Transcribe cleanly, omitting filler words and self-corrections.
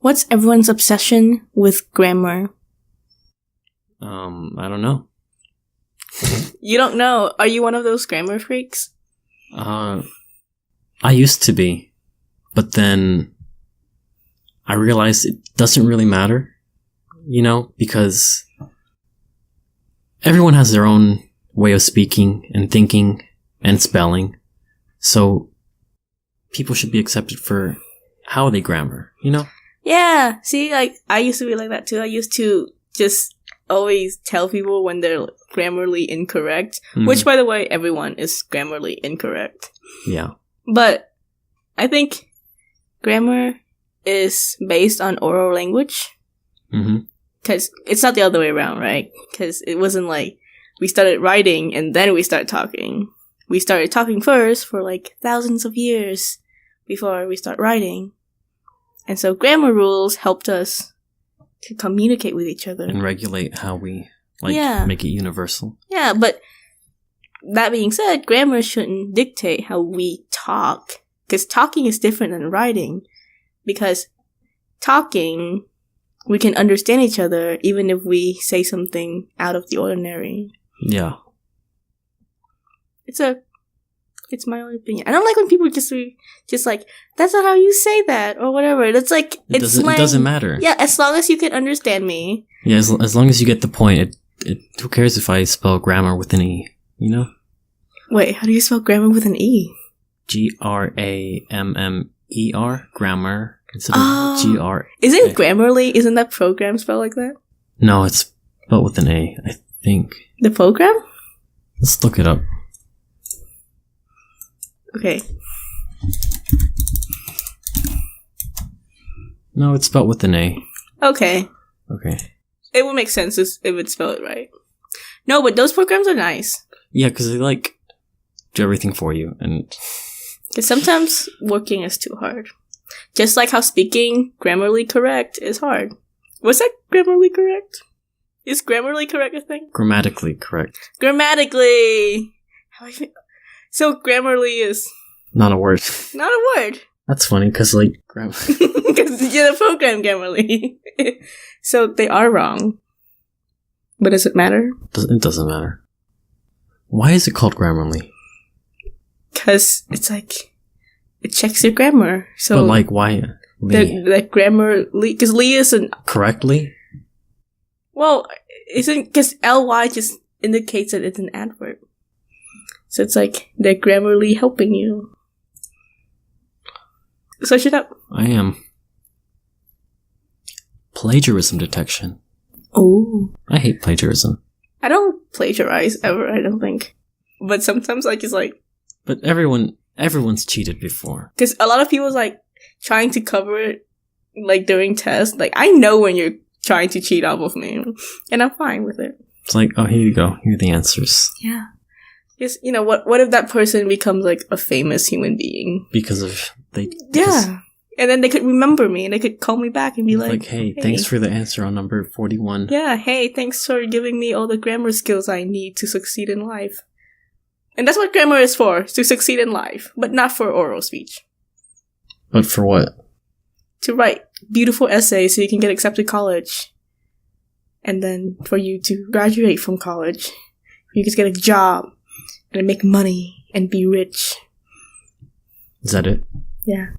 What's everyone's obsession with grammar? I don't know. You don't know. Are you one of those grammar freaks? I used to be, but then I realized it doesn't really matter, because everyone has their own way of speaking and thinking and spelling, so people should be accepted for how they grammar, Yeah. See, I used to be like that too. I used to just always tell people when they're grammarly incorrect, which, by the way, everyone is grammarly incorrect. Yeah. But I think grammar is based on oral language. Because it's not the other way around, right? Because it wasn't like we started writing and then we started talking. We started talking first for thousands of years before we start writing. And so grammar rules helped us to communicate with each other. And regulate how we, make it universal. Yeah, but that being said, grammar shouldn't dictate how we talk. Because talking is different than writing. Because talking, we can understand each other even if we say something out of the ordinary. Yeah. It's my own opinion. I don't like when people just that's not how you say that or whatever. It's like it doesn't matter. Yeah, as long as you can understand me. Yeah, as long as you get the point. Who cares if I spell grammar with an E? Wait, how do you spell grammar with an E? Grammer, grammar instead of GR. Isn't Grammarly? Isn't that program spelled like that? No, it's spelled with an A. I think the program. Let's look it up. Okay. No, it's spelled with an A. Okay. It would make sense if it's spelled right. No, but those programs are nice. Yeah, because they do everything for you, and because sometimes working is too hard. Just like how speaking grammarly correct is hard. Was that grammarly correct? Is grammarly correct a thing? Grammatically correct. Grammatically. So Grammarly is not a word. Not a word. That's funny because grammar. Because you're the program Grammarly. So they are wrong. But does it matter? It doesn't matter. Why is it called Grammarly? Because it's it checks your grammar. So but why? The Grammarly, because Lee isn't correctly. Well, isn't because ly just indicates that it's an adverb. So it's they're Grammarly helping you. Search it up. I am. Plagiarism detection. Oh. I hate plagiarism. I don't plagiarize ever, I don't think. But sometimes it's But everyone's cheated before. Because a lot of people's trying to cover it during tests. I know when you're trying to cheat off of me. And I'm fine with it. It's oh, here you go. Here are the answers. Yeah. Because, what if that person becomes a famous human being? Because yeah. And then they could remember me and they could call me back and be hey, thanks for the answer on number 41. Yeah, hey, thanks for giving me all the grammar skills I need to succeed in life. And that's what grammar is for, to succeed in life, but not for oral speech. But for what? To write beautiful essays so you can get accepted to college. And then for you to graduate from college. You can get a job and make money and be rich. Is that it? Yeah.